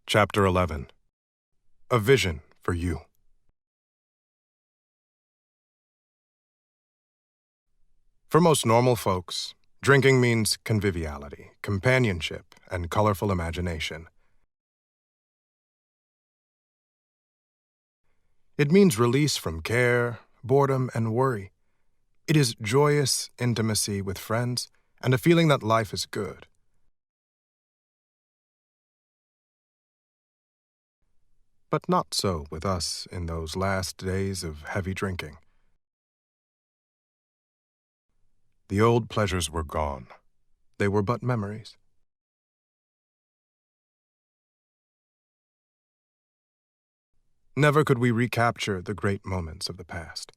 Chapter 11. A Vision for You. For most normal folks, drinking means conviviality, companionship, and colorful imagination. It means release from care, boredom, and worry. It is joyous intimacy with friends and a feeling that life is good. But not so with us in those last days of heavy drinking. The old pleasures were gone. They were but memories. Never could we recapture the great moments of the past.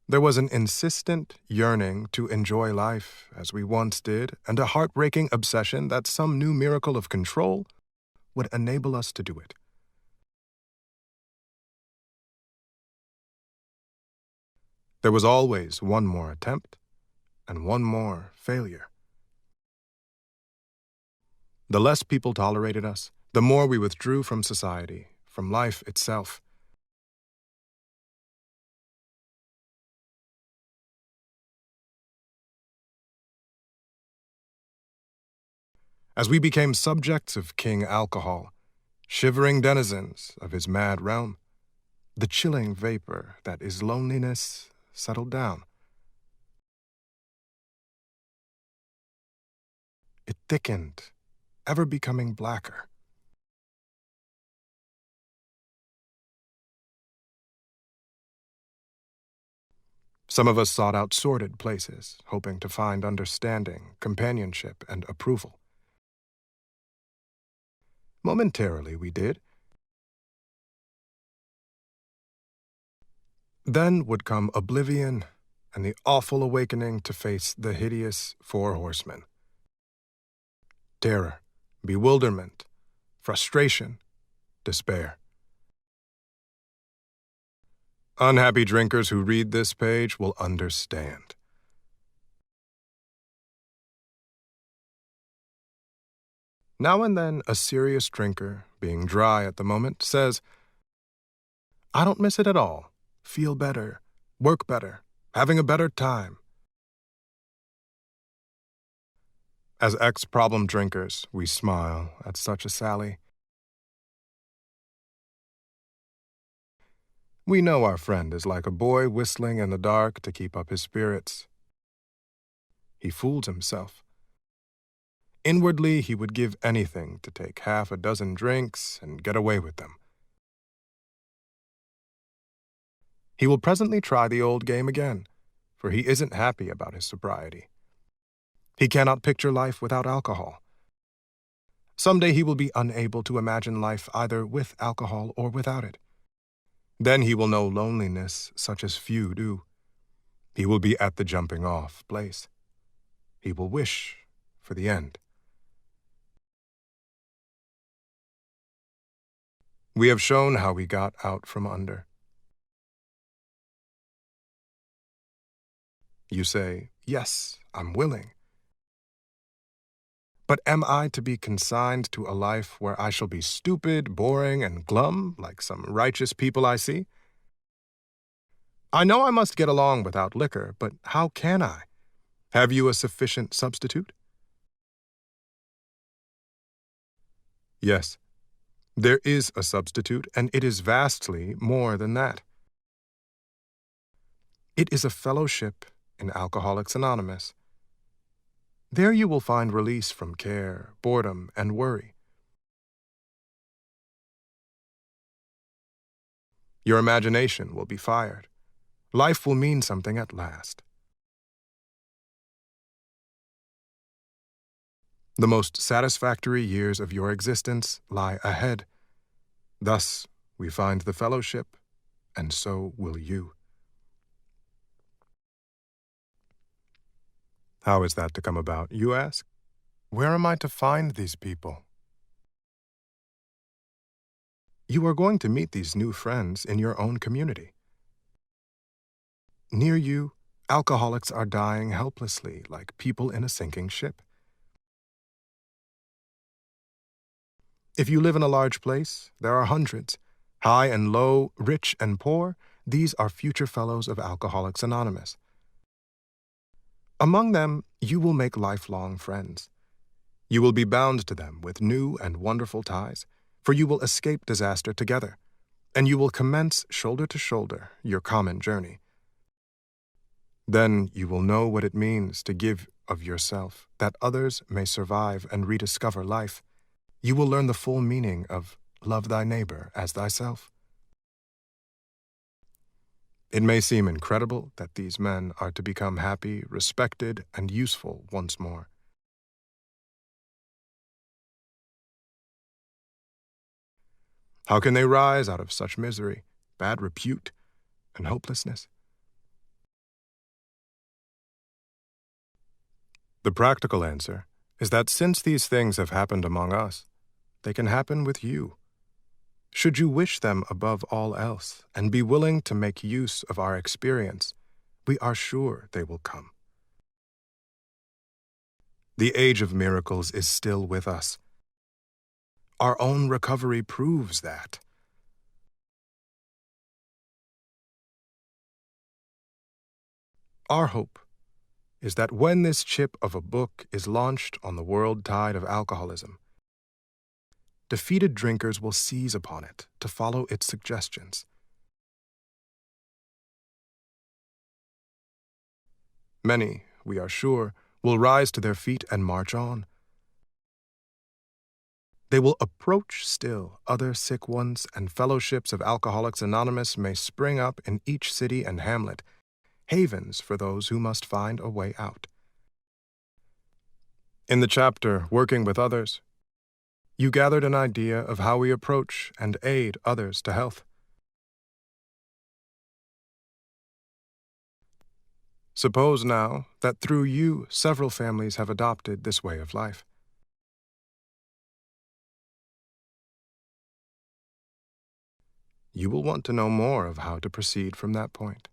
There was an insistent yearning to enjoy life as we once did, and a heartbreaking obsession that some new miracle of control would enable us to do it. There was always one more attempt and one more failure. The less people tolerated us, the more we withdrew from society, from life itself. As we became subjects of King Alcohol, shivering denizens of his mad realm, the chilling vapor that is loneliness settled down. It thickened, ever becoming blacker. Some of us sought out sordid places, hoping to find understanding, companionship, and approval. Momentarily we did. Then would come oblivion and the awful awakening to face the hideous four horsemen. Terror, bewilderment, frustration, despair. Unhappy drinkers who read this page will understand. Now and then, a serious drinker, being dry at the moment, says, "I don't miss it at all. Feel better, work better, having a better time." As ex-problem drinkers, we smile at such a sally. We know our friend is like a boy whistling in the dark to keep up his spirits. He fooled himself. Inwardly, he would give anything to take half a dozen drinks and get away with them. He will presently try the old game again, for he isn't happy about his sobriety. He cannot picture life without alcohol. Someday he will be unable to imagine life either with alcohol or without it. Then he will know loneliness such as few do. He will be at the jumping-off place. He will wish for the end. We have shown how we got out from under. You say, "Yes, I'm willing." But am I to be consigned to a life where I shall be stupid, boring, and glum like some righteous people I see? I know I must get along without liquor, but how can I? Have you a sufficient substitute? Yes, there is a substitute, and it is vastly more than that. It is a fellowship in Alcoholics Anonymous. There you will find release from care, boredom, and worry. Your imagination will be fired. Life will mean something at last. The most satisfactory years of your existence lie ahead. Thus, we find the fellowship, and so will you. How is that to come about, you ask? Where am I to find these people? You are going to meet these new friends in your own community. Near you, alcoholics are dying helplessly like people in a sinking ship. If you live in a large place, there are hundreds. High and low, rich and poor, these are future fellows of Alcoholics Anonymous. Among them, you will make lifelong friends. You will be bound to them with new and wonderful ties, for you will escape disaster together, and you will commence shoulder to shoulder your common journey. Then you will know what it means to give of yourself, that others may survive and rediscover life. You will learn the full meaning of love thy neighbor as thyself. It may seem incredible that these men are to become happy, respected, and useful once more. How can they rise out of such misery, bad repute, and hopelessness? The practical answer is that since these things have happened among us, they can happen with you. Should you wish them above all else and be willing to make use of our experience, we are sure they will come. The age of miracles is still with us. Our own recovery proves that. Our hope is that when this chip of a book is launched on the world tide of alcoholism, defeated drinkers will seize upon it to follow its suggestions. Many, we are sure, will rise to their feet and march on. They will approach still other sick ones, and fellowships of Alcoholics Anonymous may spring up in each city and hamlet, havens for those who must find a way out. In the chapter, Working with Others, you gathered an idea of how we approach and aid others to health. Suppose now that through you several families have adopted this way of life. You will want to know more of how to proceed from that point.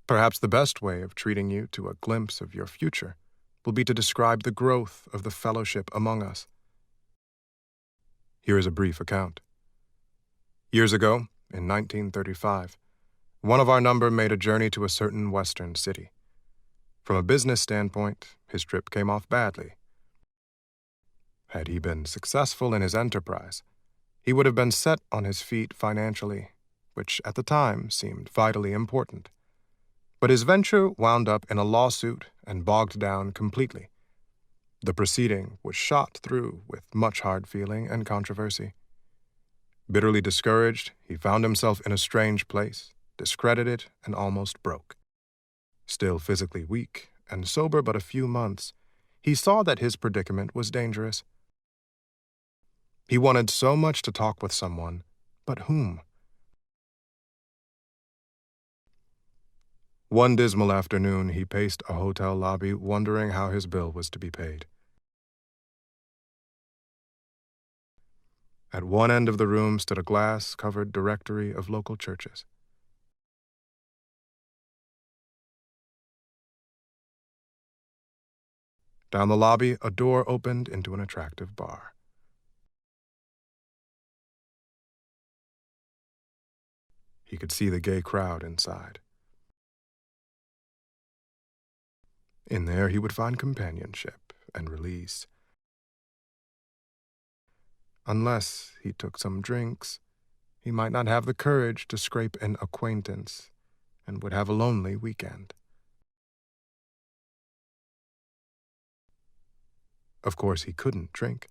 Perhaps the best way of treating you to a glimpse of your future will be to describe the growth of the fellowship among us. Here is a brief account. Years ago, in 1935, one of our number made a journey to a certain western city. From a business standpoint, his trip came off badly. Had he been successful in his enterprise, he would have been set on his feet financially, which at the time seemed vitally important. But his venture wound up in a lawsuit and bogged down completely. The proceeding was shot through with much hard feeling and controversy. Bitterly discouraged, he found himself in a strange place, discredited and almost broke. Still physically weak and sober but a few months, he saw that his predicament was dangerous. He wanted so much to talk with someone, but whom? One dismal afternoon, he paced a hotel lobby, wondering how his bill was to be paid. At one end of the room stood a glass-covered directory of local churches. Down the lobby, a door opened into an attractive bar. He could see the gay crowd inside. In there, he would find companionship and release. Unless he took some drinks, he might not have the courage to scrape an acquaintance and would have a lonely weekend. Of course, he couldn't drink.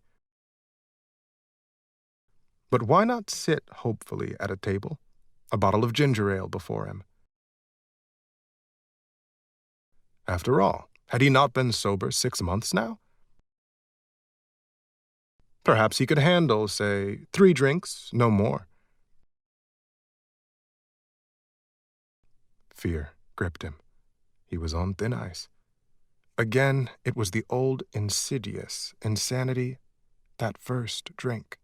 But why not sit hopefully at a table, a bottle of ginger ale before him? After all, had he not been sober 6 months now? Perhaps he could handle, say, 3 drinks, no more. Fear gripped him. He was on thin ice. Again, it was the old insidious insanity, that first drink.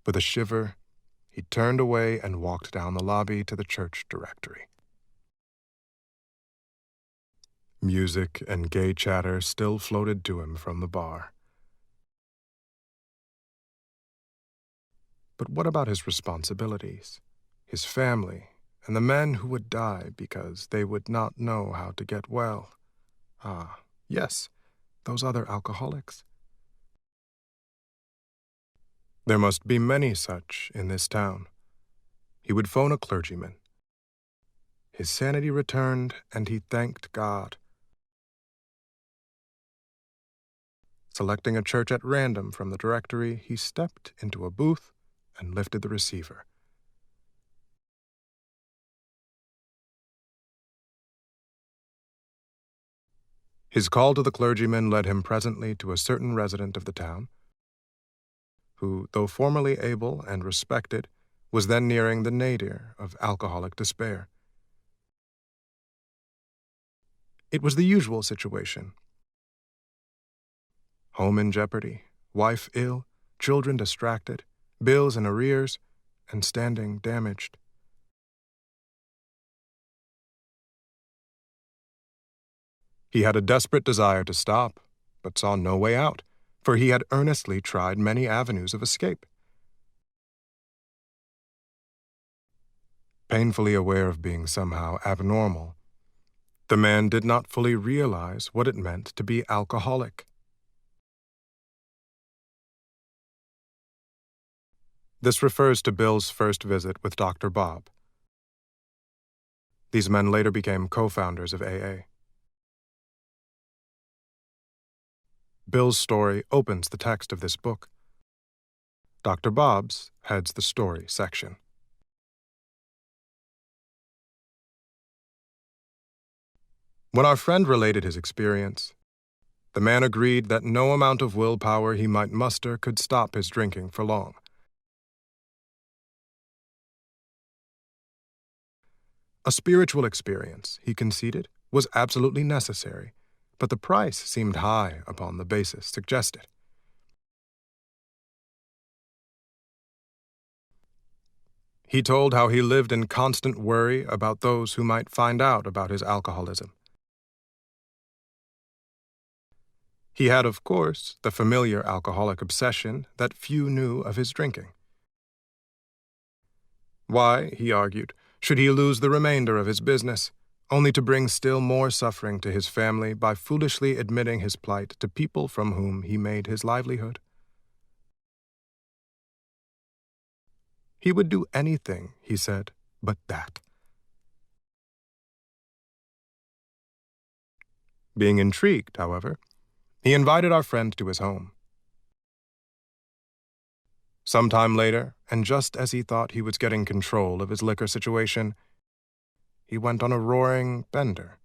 With a shiver, he turned away and walked down the lobby to the church directory. Music and gay chatter still floated to him from the bar. But what about his responsibilities, his family, and the men who would die because they would not know how to get well? Ah, yes, those other alcoholics. There must be many such in this town. He would phone a clergyman. His sanity returned, and he thanked God. Selecting a church at random from the directory, he stepped into a booth and lifted the receiver. His call to the clergyman led him presently to a certain resident of the town, who, though formerly able and respected, was then nearing the nadir of alcoholic despair. It was the usual situation. Home in jeopardy, wife ill, children distracted, bills in arrears, and standing damaged. He had a desperate desire to stop, but saw no way out, for he had earnestly tried many avenues of escape. Painfully aware of being somehow abnormal, the man did not fully realize what it meant to be alcoholic. This refers to Bill's first visit with Dr. Bob. These men later became co-founders of AA. Bill's story opens the text of this book. Dr. Bob's heads the story section. When our friend related his experience, the man agreed that no amount of willpower he might muster could stop his drinking for long. A spiritual experience, he conceded, was absolutely necessary, but the price seemed high upon the basis suggested. He told how he lived in constant worry about those who might find out about his alcoholism. He had, of course, the familiar alcoholic obsession that few knew of his drinking. Why, he argued, should he lose the remainder of his business, only to bring still more suffering to his family by foolishly admitting his plight to people from whom he made his livelihood? He would do anything, he said, but that. Being intrigued, however, he invited our friend to his home. Some time later, and just as he thought he was getting control of his liquor situation, he went on a roaring bender.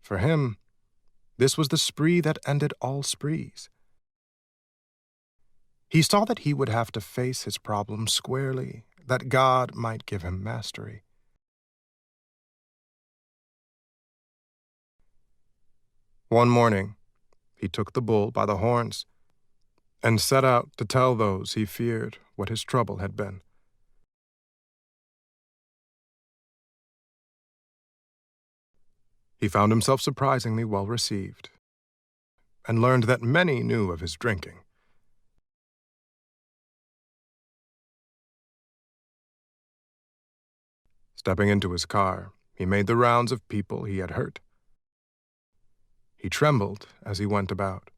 For him, this was the spree that ended all sprees. He saw that he would have to face his problem squarely, that God might give him mastery. One morning, he took the bull by the horns and set out to tell those he feared what his trouble had been. He found himself surprisingly well received and learned that many knew of his drinking. Stepping into his car, he made the rounds of people he had hurt. He trembled as he went about,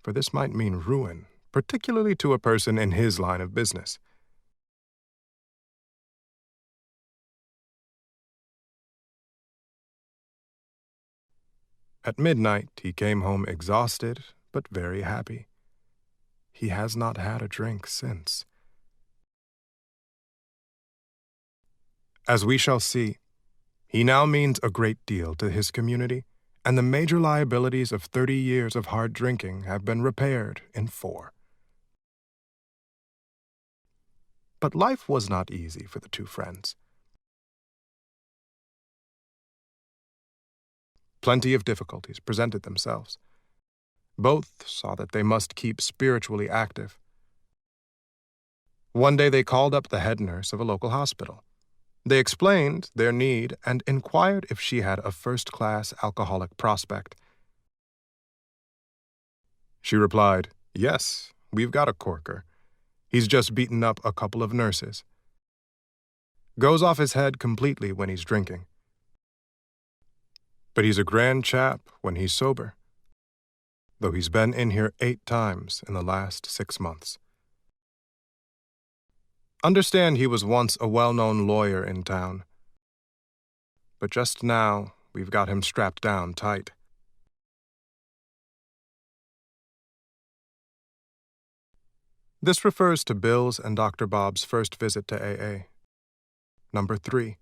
for this might mean ruin, particularly to a person in his line of business. At midnight, he came home exhausted, but very happy. He has not had a drink since. As we shall see, he now means a great deal to his community, and the major liabilities of 30 years of hard drinking have been repaired in 4. But life was not easy for the two friends. Plenty of difficulties presented themselves. Both saw that they must keep spiritually active. One day they called up the head nurse of a local hospital. They explained their need and inquired if she had a first-class alcoholic prospect. She replied, "Yes, we've got a corker. He's just beaten up a couple of nurses. Goes off his head completely when he's drinking. But he's a grand chap when he's sober, though he's been in here 8 times in the last 6 months. Understand he was once a well-known lawyer in town, but just now we've got him strapped down tight." This refers to Bill's and Dr. Bob's first visit to AA. Number 3.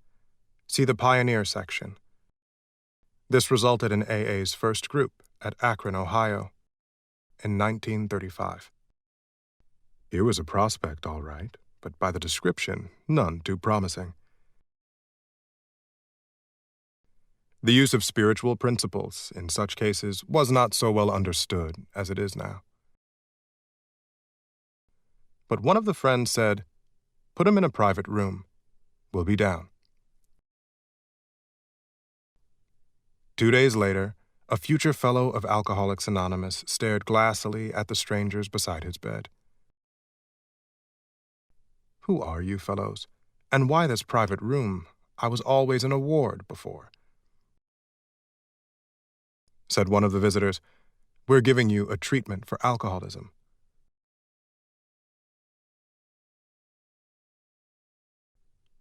See the Pioneer section. This resulted in AA's first group at Akron, Ohio, in 1935. Here was a prospect, all right, but by the description, none too promising. The use of spiritual principles in such cases was not so well understood as it is now. But one of the friends said, "Put him in a private room. We'll be down." 2 days later, a future fellow of Alcoholics Anonymous stared glassily at the strangers beside his bed. "Who are you fellows? And why this private room? I was always in a ward before." Said one of the visitors, "We're giving you a treatment for alcoholism."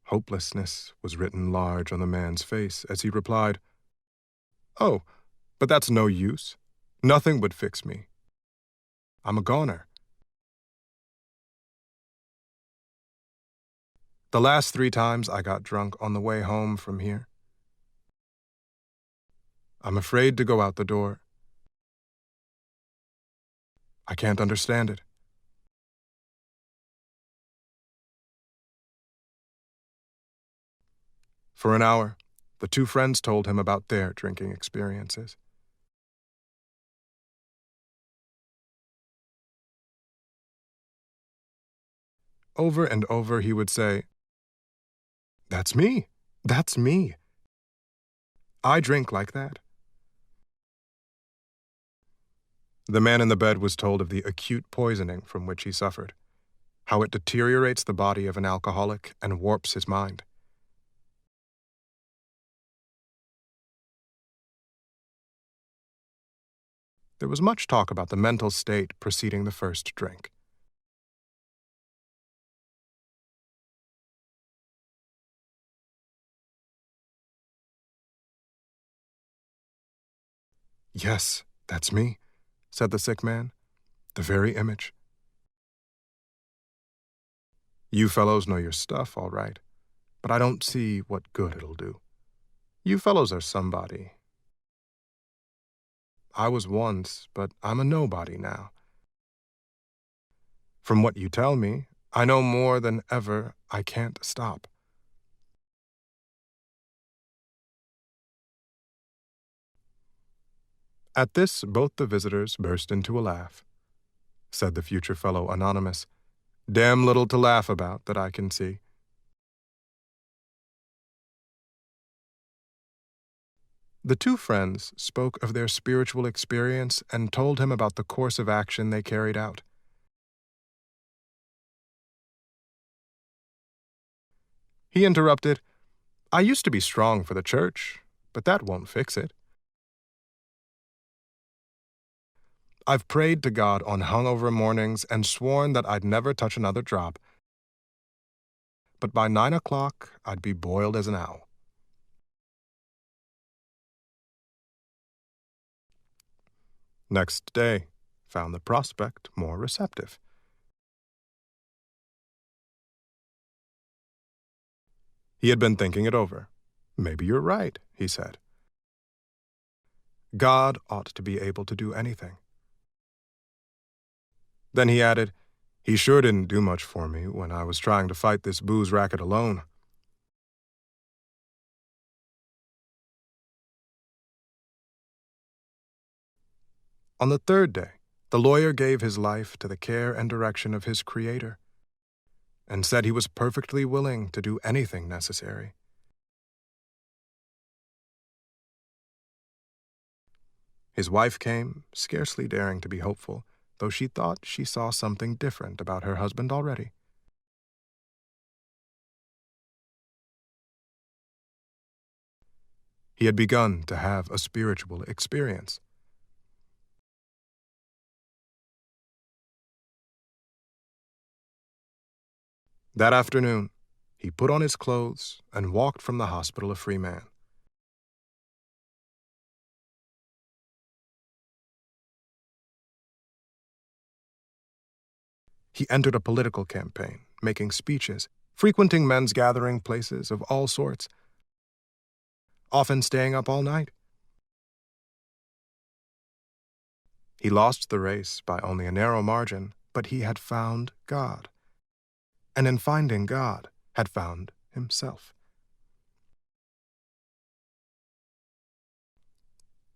Hopelessness was written large on the man's face as he replied, "Oh, but that's no use. Nothing would fix me. I'm a goner. The last 3 times I got drunk on the way home from here. I'm afraid to go out the door. I can't understand it." For an hour, the 2 friends told him about their drinking experiences. Over and over he would say, "That's me. That's me. I drink like that." The man in the bed was told of the acute poisoning from which he suffered, how it deteriorates the body of an alcoholic and warps his mind. There was much talk about the mental state preceding the first drink. "Yes, that's me," said the sick man. "The very image." "You fellows know your stuff, all right, but I don't see what good it'll do. You fellows are somebody. I was once, but I'm a nobody now. From what you tell me, I know more than ever I can't stop." At this, both the visitors burst into a laugh. Said the future fellow anonymous, "Damn little to laugh about that I can see." The 2 friends spoke of their spiritual experience and told him about the course of action they carried out. He interrupted, "I used to be strong for the church, but that won't fix it. I've prayed to God on hungover mornings and sworn that I'd never touch another drop, but by 9 o'clock I'd be boiled as an owl." Next day found the prospect more receptive. He had been thinking it over. "Maybe you're right," he said. "God ought to be able to do anything." Then he added, "He sure didn't do much for me when I was trying to fight this booze racket alone." On the 3rd day, the lawyer gave his life to the care and direction of his Creator. and said he was perfectly willing to do anything necessary. His wife came, scarcely daring to be hopeful, though she thought she saw something different about her husband already. He had begun to have a spiritual experience. That afternoon, he put on his clothes and walked from the hospital a free man. He entered a political campaign, making speeches, frequenting men's gathering places of all sorts, often staying up all night. He lost the race by only a narrow margin, but he had found God. And in finding God, had found himself.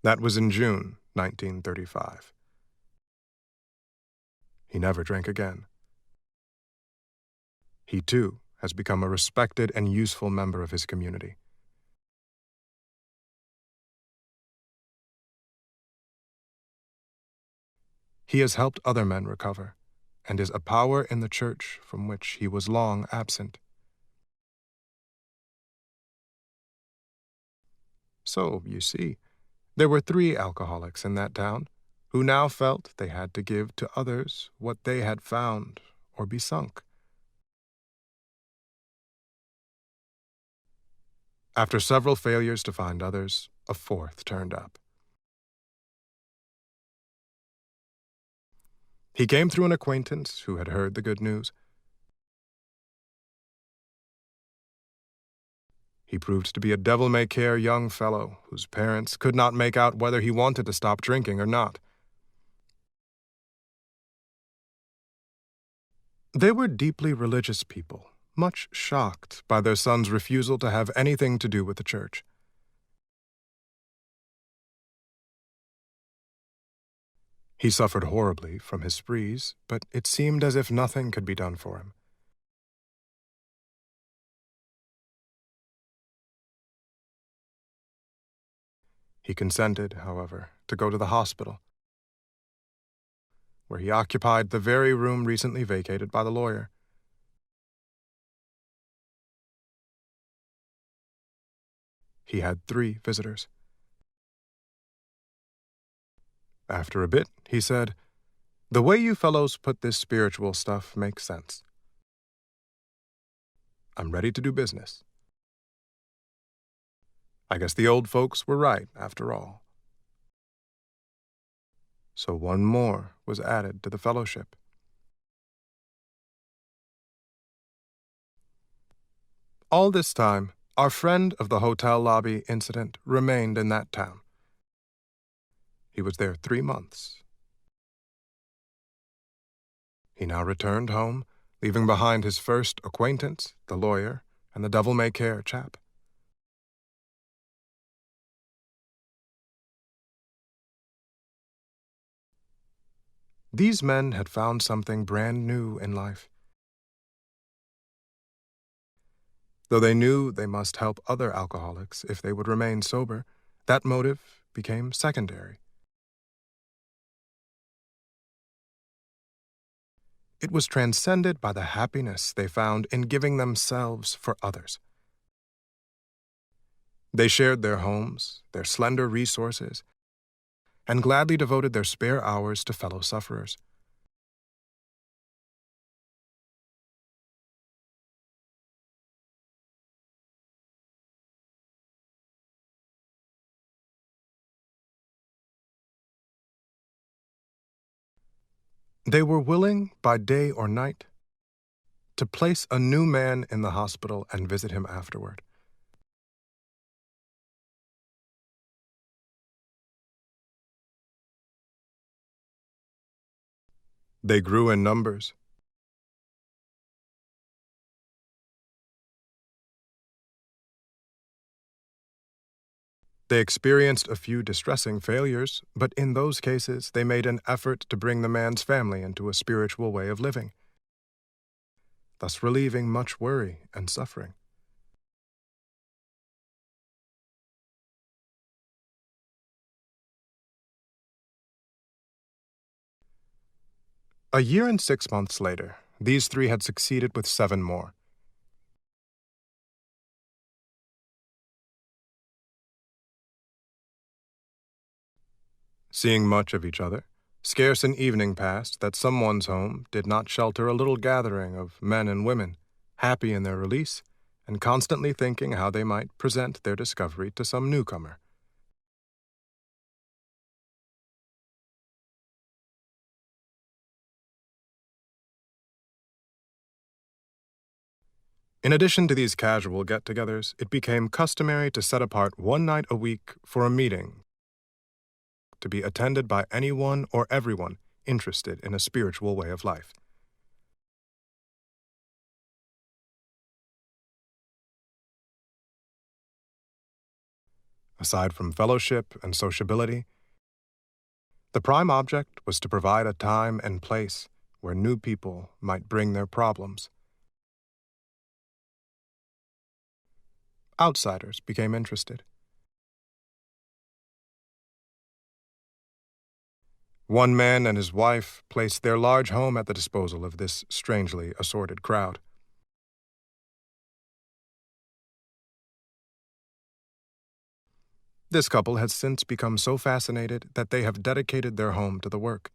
That was in June 1935. He never drank again. He, too, has become a respected and useful member of his community. He has helped other men recover, and is a power in the church from which he was long absent. So, you see, there were 3 alcoholics in that town who now felt they had to give to others what they had found or be sunk. After several failures to find others, a 4th turned up. He came through an acquaintance who had heard the good news. He proved to be a devil-may-care young fellow whose parents could not make out whether he wanted to stop drinking or not. They were deeply religious people, much shocked by their son's refusal to have anything to do with the church. He suffered horribly from his sprees, but it seemed as if nothing could be done for him. He consented, however, to go to the hospital, where he occupied the very room recently vacated by the lawyer. He had 3 visitors. After a bit, he said, "The way you fellows put this spiritual stuff makes sense. I'm ready to do business. I guess the old folks were right, after all." So 1 more was added to the fellowship. All this time, our friend of the hotel lobby incident remained in that town. He was there 3 months. He now returned home, leaving behind his first acquaintance, the lawyer, and the devil-may-care chap. These men had found something brand new in life. Though they knew they must help other alcoholics if they would remain sober, that motive became secondary. It was transcended by the happiness they found in giving themselves for others. They shared their homes, their slender resources, and gladly devoted their spare hours to fellow sufferers. They were willing, by day or night, to place a new man in the hospital and visit him afterward. They grew in numbers. They experienced a few distressing failures, but in those cases they made an effort to bring the man's family into a spiritual way of living. thus relieving much worry and suffering. A year and 6 months later, these three had succeeded with 7 more. Seeing much of each other, scarce an evening passed that someone's home did not shelter a little gathering of men and women, happy in their release, and constantly thinking how they might present their discovery to some newcomer. In addition to these casual get-togethers, it became customary to set apart one night a week for a meeting to be attended by anyone or everyone interested in a spiritual way of life. Aside from fellowship and sociability, the prime object was to provide a time and place where new people might bring their problems. Outsiders became interested. One man and his wife placed their large home at the disposal of this strangely assorted crowd. This couple has since become so fascinated that they have dedicated their home to the work.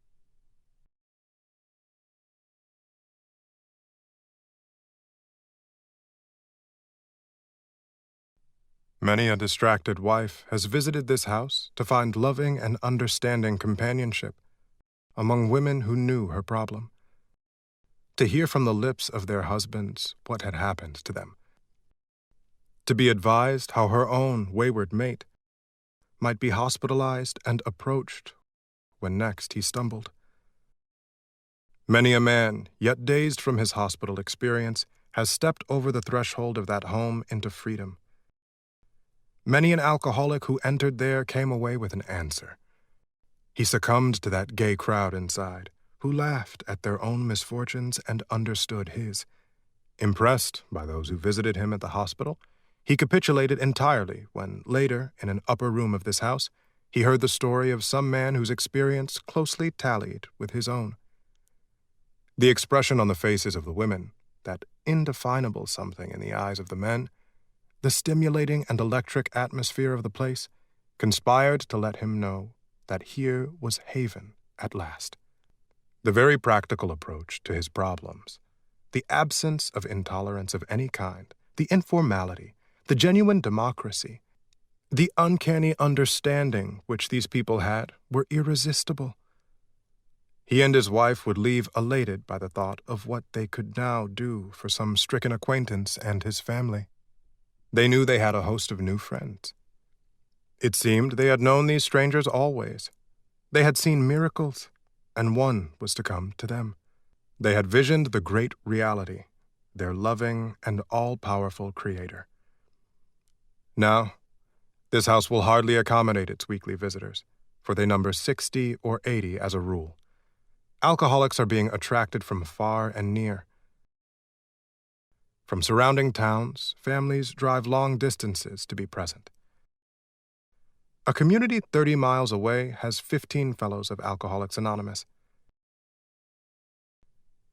Many a distracted wife has visited this house to find loving and understanding companionship among women who knew her problem, to hear from the lips of their husbands what had happened to them, to be advised how her own wayward mate might be hospitalized and approached when next he stumbled. Many a man, yet dazed from his hospital experience, has stepped over the threshold of that home into freedom. Many an alcoholic who entered there came away with an answer. He succumbed to that gay crowd inside, who laughed at their own misfortunes and understood his. Impressed by those who visited him at the hospital, he capitulated entirely when, later, in an upper room of this house, he heard the story of some man whose experience closely tallied with his own. The expression on the faces of the women, that indefinable something in the eyes of the men, the stimulating and electric atmosphere of the place, conspired to let him know that here was haven at last. The very practical approach to his problems, the absence of intolerance of any kind, the informality, the genuine democracy, the uncanny understanding which these people had were irresistible. He and his wife would leave elated by the thought of what they could now do for some stricken acquaintance and his family. They knew they had a host of new friends. It seemed they had known these strangers always. They had seen miracles, and one was to come to them. They had visioned the great reality, their loving and all-powerful Creator. Now, this house will hardly accommodate its weekly visitors, for they number 60 or 80 as a rule. Alcoholics are being attracted from far and near. From surrounding towns, families drive long distances to be present. A community 30 miles away has 15 fellows of Alcoholics Anonymous.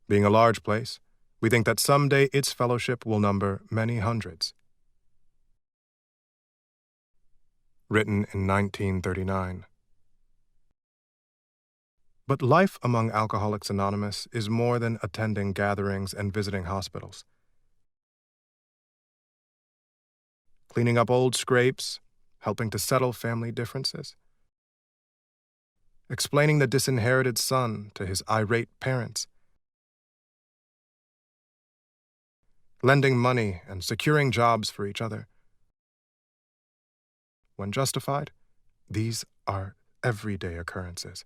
Being a large place, we think that someday its fellowship will number many hundreds. Written in 1939. But life among Alcoholics Anonymous is more than attending gatherings and visiting hospitals. Cleaning up old scrapes, helping to settle family differences, explaining the disinherited son to his irate parents, lending money and securing jobs for each other. When justified, these are everyday occurrences.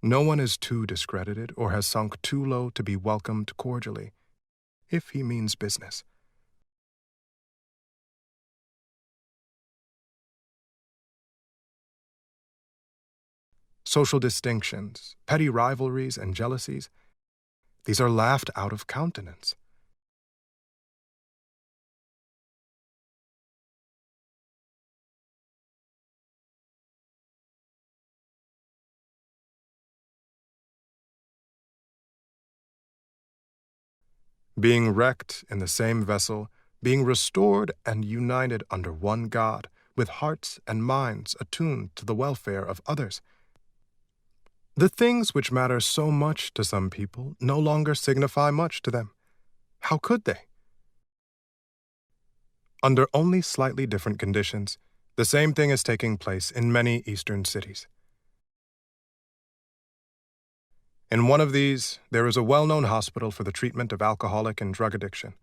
No one is too discredited or has sunk too low to be welcomed cordially, if he means business. social distinctions, petty rivalries, and jealousies, these are laughed out of countenance. Being wrecked in the same vessel, being restored and united under one God, with hearts and minds attuned to the welfare of others. The things which matter so much to some people no longer signify much to them. How could they? Under only slightly different conditions, the same thing is taking place in many Eastern cities. In one of these, there is a well-known hospital for the treatment of alcoholic and drug addiction.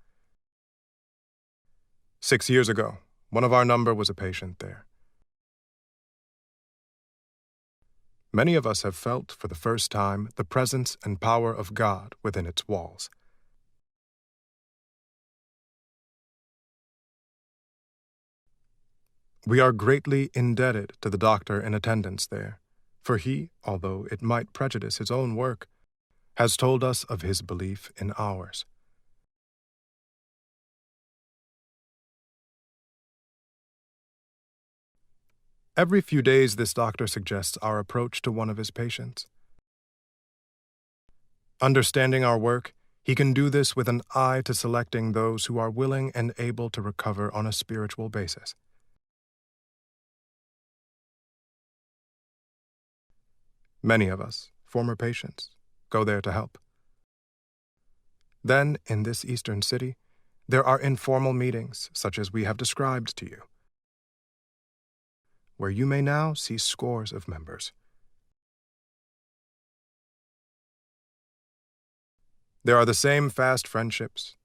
6 years ago, one of our number was a patient there. Many of us have felt for the first time the presence and power of God within its walls. We are greatly indebted to the doctor in attendance there, for he, although it might prejudice his own work, has told us of his belief in ours. Every few days, this doctor suggests our approach to one of his patients. Understanding our work, he can do this with an eye to selecting those who are willing and able to recover on a spiritual basis. Many of us, former patients, go there to help. Then, in this Eastern city, there are informal meetings such as we have described to you, where you may now see scores of members. There are the same fast friendships.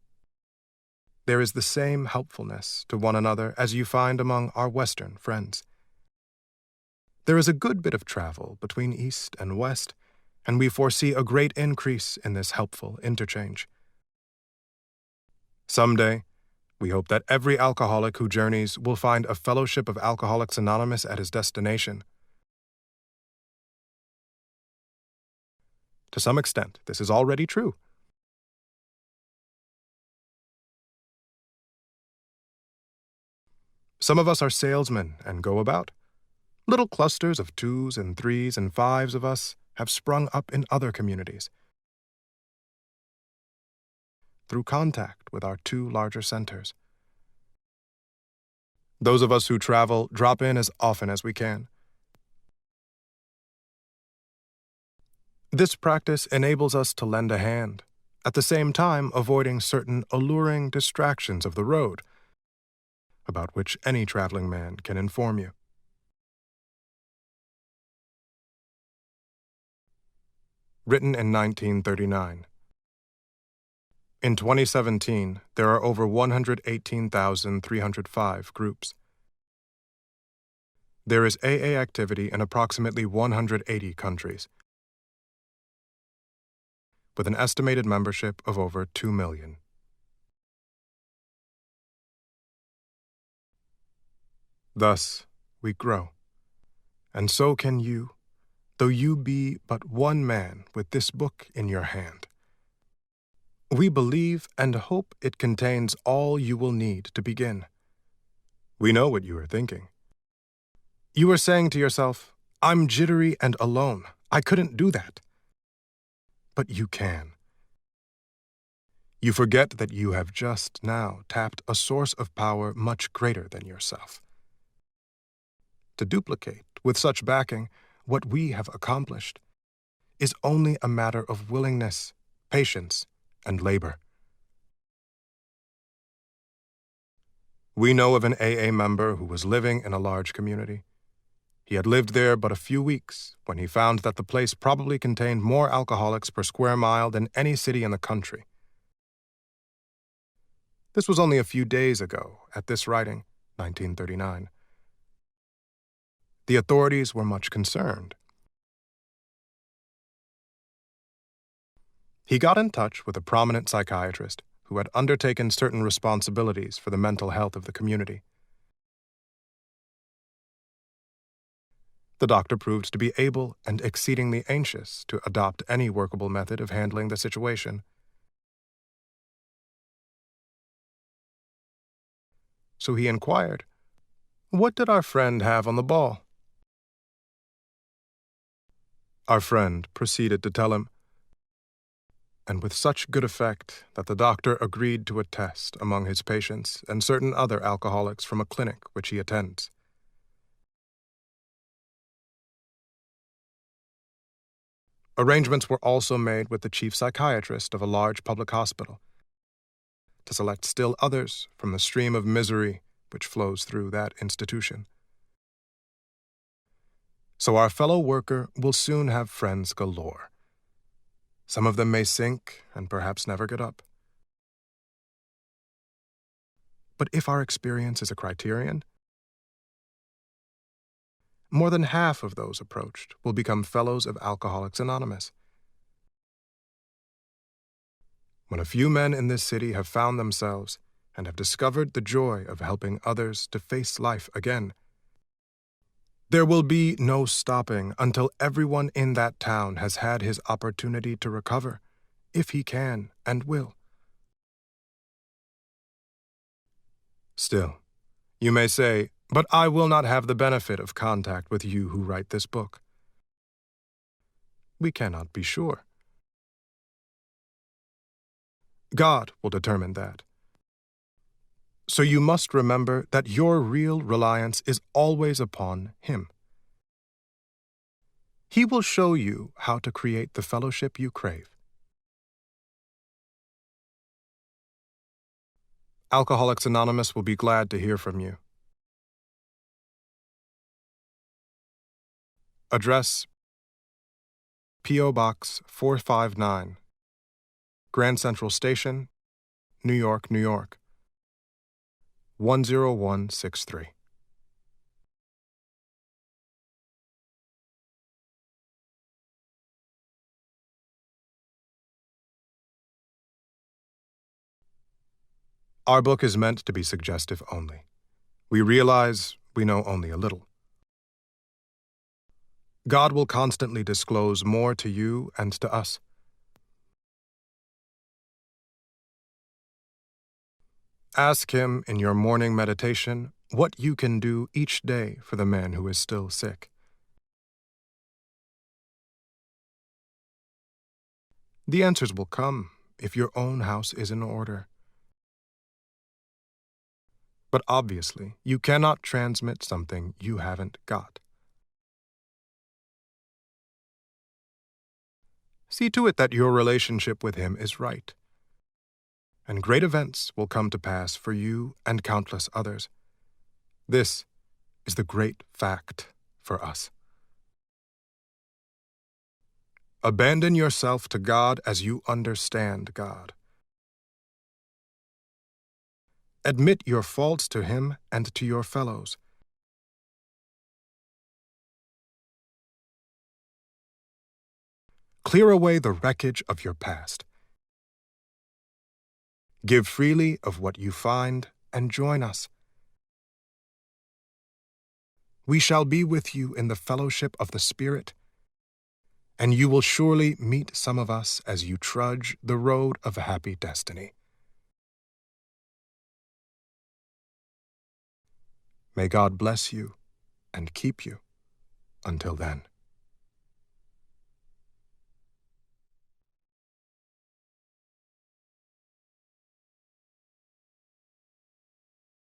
There is the same helpfulness to one another as you find among our Western friends. There is a good bit of travel between East and West, and we foresee a great increase in this helpful interchange. Someday, we hope that every alcoholic who journeys will find a fellowship of Alcoholics Anonymous at his destination. To some extent, this is already true. Some of us are salesmen and go about. Little clusters of 2s and 3s and 5s of us have sprung up in other communities through contact with our 2 larger centers. Those of us who travel drop in as often as we can. This practice enables us to lend a hand, at the same time avoiding certain alluring distractions of the road, about which any traveling man can inform you. Written in 1939. In 2017, there are over 118,305 groups. There is AA activity in approximately 180 countries, with an estimated membership of over 2 million. Thus, we grow. And so can you, though you be but one man with this book in your hand. We believe and hope it contains all you will need to begin. We know what you are thinking. You are saying to yourself, I'm jittery and alone. I couldn't do that. But you can. You forget that you have just now tapped a source of power much greater than yourself. To duplicate, with such backing, what we have accomplished is only a matter of willingness, patience, and labor. We know of an AA member who was living in a large community. He had lived there but a few weeks when he found that the place probably contained more alcoholics per square mile than any city in the country. This was only a few days ago, at this writing, 1939. The authorities were much concerned. He got in touch with a prominent psychiatrist who had undertaken certain responsibilities for the mental health of the community. The doctor proved to be able and exceedingly anxious to adopt any workable method of handling the situation. So he inquired, "What did our friend have on the ball?" Our friend proceeded to tell him, and with such good effect that the doctor agreed to a test among his patients and certain other alcoholics from a clinic which he attends. Arrangements were also made with the chief psychiatrist of a large public hospital to select still others from the stream of misery which flows through that institution. So our fellow worker will soon have friends galore. Some of them may sink and perhaps never get up. But if our experience is a criterion, more than half of those approached will become fellows of Alcoholics Anonymous. When a few men in this city have found themselves and have discovered the joy of helping others to face life again, there will be no stopping until everyone in that town has had his opportunity to recover, if he can and will. Still, you may say, "But I will not have the benefit of contact with you who write this book." We cannot be sure. God will determine that. So you must remember that your real reliance is always upon Him. He will show you how to create the fellowship you crave. Alcoholics Anonymous will be glad to hear from you. Address: P.O. Box 459, Grand Central Station, New York, New York, 10163. Our book is meant to be suggestive only. We realize we know only a little. God will constantly disclose more to you and to us. Ask Him in your morning meditation what you can do each day for the man who is still sick. The answers will come if your own house is in order. But obviously, you cannot transmit something you haven't got. See to it that your relationship with Him is right, and great events will come to pass for you and countless others. This is the great fact for us. Abandon yourself to God as you understand God. Admit your faults to Him and to your fellows. Clear away the wreckage of your past. Give freely of what you find and join us. We shall be with you in the fellowship of the Spirit, and you will surely meet some of us as you trudge the road of happy destiny. May God bless you and keep you until then.